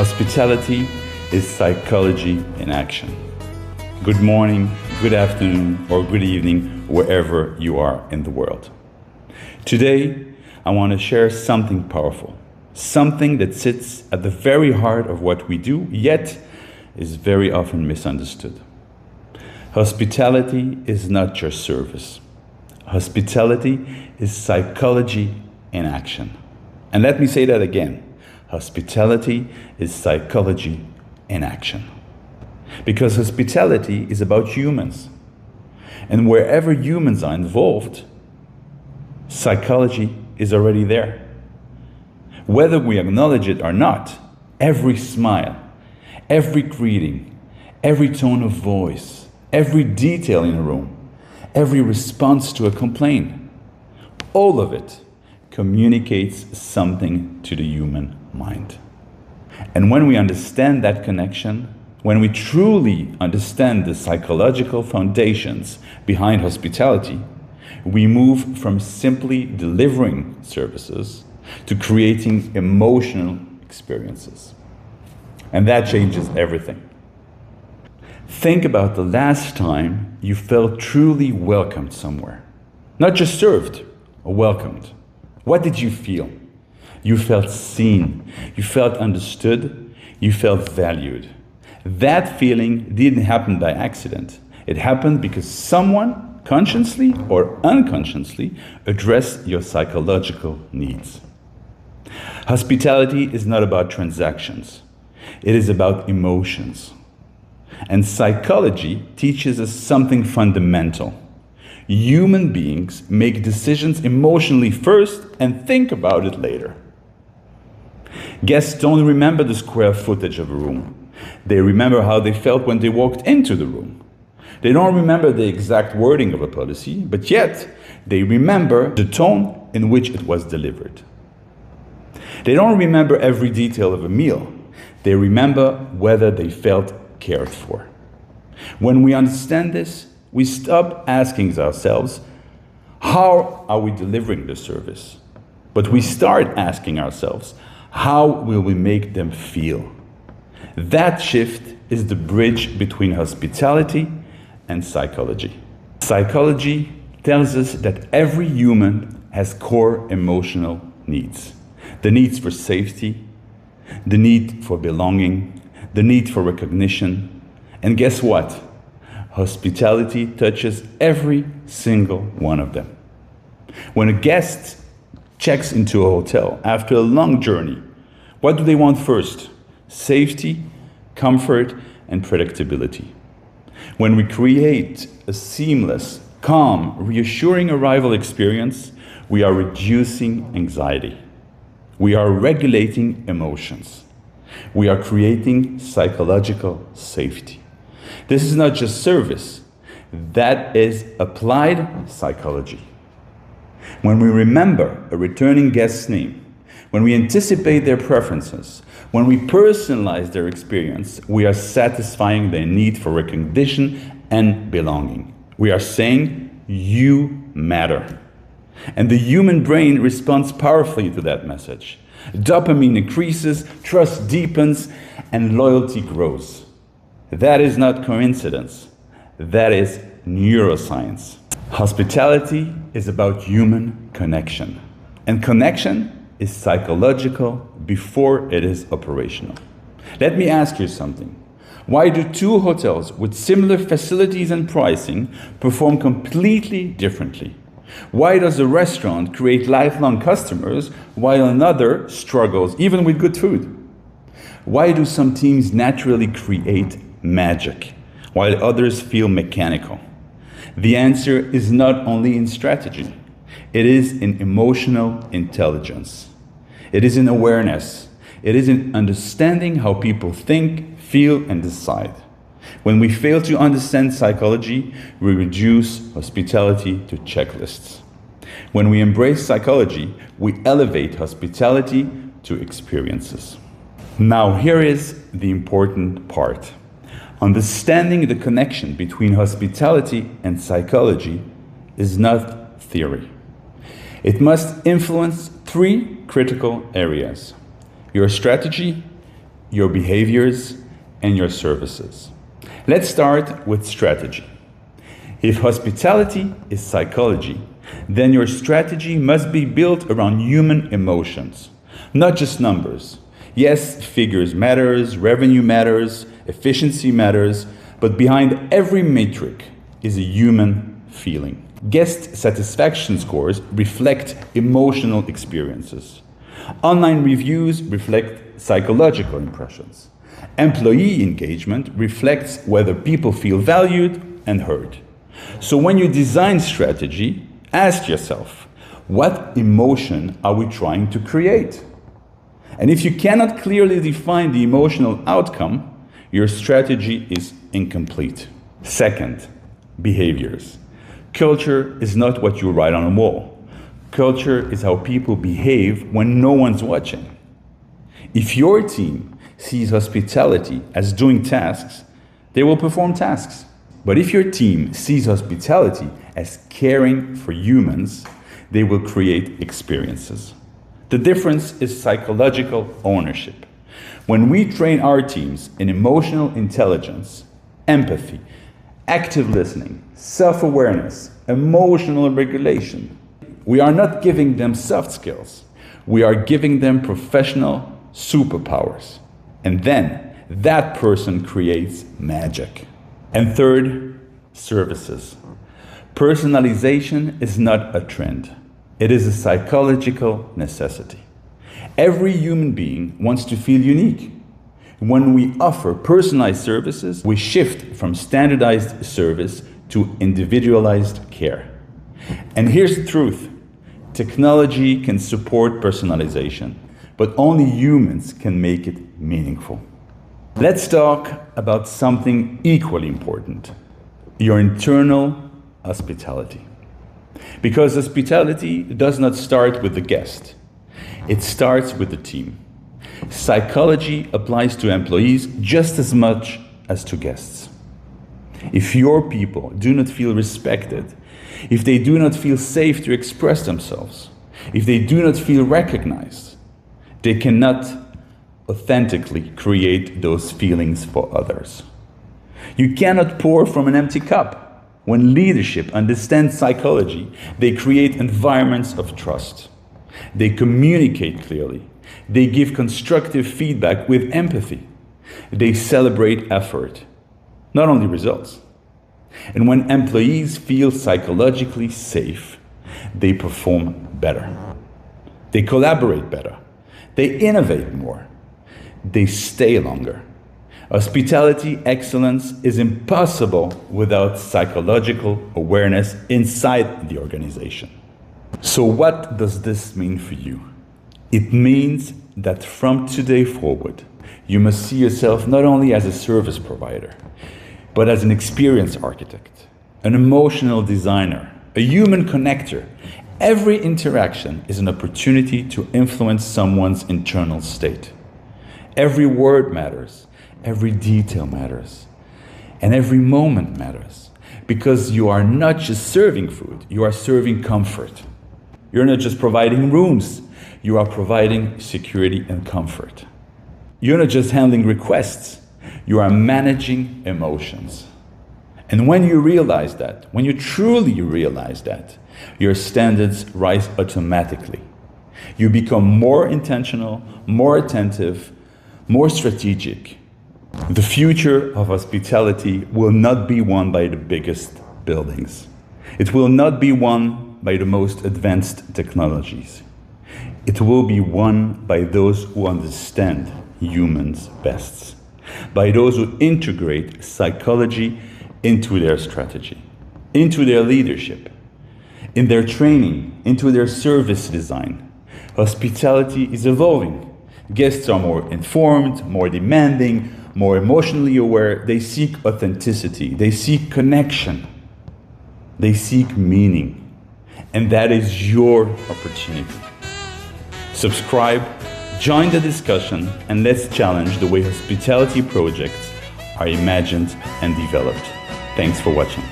Hospitality is psychology in action. Good morning, good afternoon, or good evening, wherever you are in the world. Today, I want to share something powerful, something that sits at the very heart of what we do, yet is very often misunderstood. Hospitality is not just service. Hospitality is psychology in action. And let me say that again. Hospitality is psychology in action. Because hospitality is about humans. And wherever humans are involved, psychology is already there. Whether we acknowledge it or not, every smile, every greeting, every tone of voice, every detail in a room, every response to a complaint, all of it communicates something to the human mind. And when we understand that connection, when we truly understand the psychological foundations behind hospitality, we move from simply delivering services to creating emotional experiences. And that changes everything. Think about the last time you felt truly welcomed somewhere. Not just served, or welcomed. What did you feel? You felt seen, you felt understood, you felt valued. That feeling didn't happen by accident. It happened because someone, consciously or unconsciously, addressed your psychological needs. Hospitality is not about transactions. It is about emotions. And psychology teaches us something fundamental. Human beings make decisions emotionally first and think about it later. Guests don't remember the square footage of a room. They remember how they felt when they walked into the room. They don't remember the exact wording of a policy, but yet they remember the tone in which it was delivered. They don't remember every detail of a meal. They remember whether they felt cared for. When we understand this, we stop asking ourselves, how are we delivering the service? But we start asking ourselves, how will we make them feel? That shift is the bridge between hospitality and psychology. Psychology tells us that every human has core emotional needs. The needs for safety, the need for belonging, the need for recognition. And guess what? Hospitality touches every single one of them. When a guest checks into a hotel after a long journey, what do they want first? Safety, comfort, and predictability. When we create a seamless, calm, reassuring arrival experience, we are reducing anxiety. We are regulating emotions. We are creating psychological safety. This is not just service, that is applied psychology. When we remember a returning guest's name, when we anticipate their preferences, when we personalize their experience, we are satisfying their need for recognition and belonging. We are saying, you matter. And the human brain responds powerfully to that message. Dopamine increases, trust deepens, and loyalty grows. That is not coincidence. That is neuroscience. Hospitality is about human connection. And connection is psychological before it is operational. Let me ask you something. Why do two hotels with similar facilities and pricing perform completely differently? Why does a restaurant create lifelong customers while another struggles even with good food? Why do some teams naturally create magic while others feel mechanical? The answer is not only in strategy. It is in emotional intelligence. It is in awareness. It is in understanding how people think, feel, and decide. When we fail to understand psychology, we reduce hospitality to checklists. When we embrace psychology, we elevate hospitality to experiences. Now, here is the important part. Understanding the connection between hospitality and psychology is not theory. It must influence three critical areas: your strategy, your behaviors, and your services. Let's start with strategy. If hospitality is psychology, then your strategy must be built around human emotions, not just numbers. Yes, figures matters, revenue matters, efficiency matters, but behind every metric is a human feeling. Guest satisfaction scores reflect emotional experiences. Online reviews reflect psychological impressions. Employee engagement reflects whether people feel valued and heard. So when you design strategy, ask yourself, what emotion are we trying to create? And if you cannot clearly define the emotional outcome, your strategy is incomplete. Second, behaviors. Culture is not what you write on a wall. Culture is how people behave when no one's watching. If your team sees hospitality as doing tasks, they will perform tasks. But if your team sees hospitality as caring for humans, they will create experiences. The difference is psychological ownership. When we train our teams in emotional intelligence, empathy, active listening, self-awareness, emotional regulation, we are not giving them soft skills. We are giving them professional superpowers. And then that person creates magic. And third, services. Personalization is not a trend. It is a psychological necessity. Every human being wants to feel unique. When we offer personalized services, we shift from standardized service to individualized care. And here's the truth. Technology can support personalization, but only humans can make it meaningful. Let's talk about something equally important, your internal hospitality. Because hospitality does not start with the guest. It starts with the team. Psychology applies to employees just as much as to guests. If your people do not feel respected, if they do not feel safe to express themselves, if they do not feel recognized, they cannot authentically create those feelings for others. You cannot pour from an empty cup. When leadership understands psychology, they create environments of trust. They communicate clearly. They give constructive feedback with empathy. They celebrate effort, not only results. And when employees feel psychologically safe, they perform better. They collaborate better. They innovate more. They stay longer. Hospitality excellence is impossible without psychological awareness inside the organization. So what does this mean for you? It means that from today forward, you must see yourself not only as a service provider, but as an experience architect, an emotional designer, a human connector. Every interaction is an opportunity to influence someone's internal state. Every word matters, every detail matters, and every moment matters, because you are not just serving food, you are serving comfort. You're not just providing rooms, you are providing security and comfort. You're not just handling requests, you are managing emotions. And when you realize that, when you truly realize that, your standards rise automatically. You become more intentional, more attentive, more strategic. The future of hospitality will not be won by the biggest buildings. It will not be won by the most advanced technologies. It will be won by those who understand humans best, by those who integrate psychology into their strategy, into their leadership, in their training, into their service design. Hospitality is evolving. Guests are more informed, more demanding, more emotionally aware. They seek authenticity. They seek connection. They seek meaning. And that is your opportunity. Subscribe, join the discussion, and let's challenge the way hospitality projects are imagined and developed. Thanks for watching.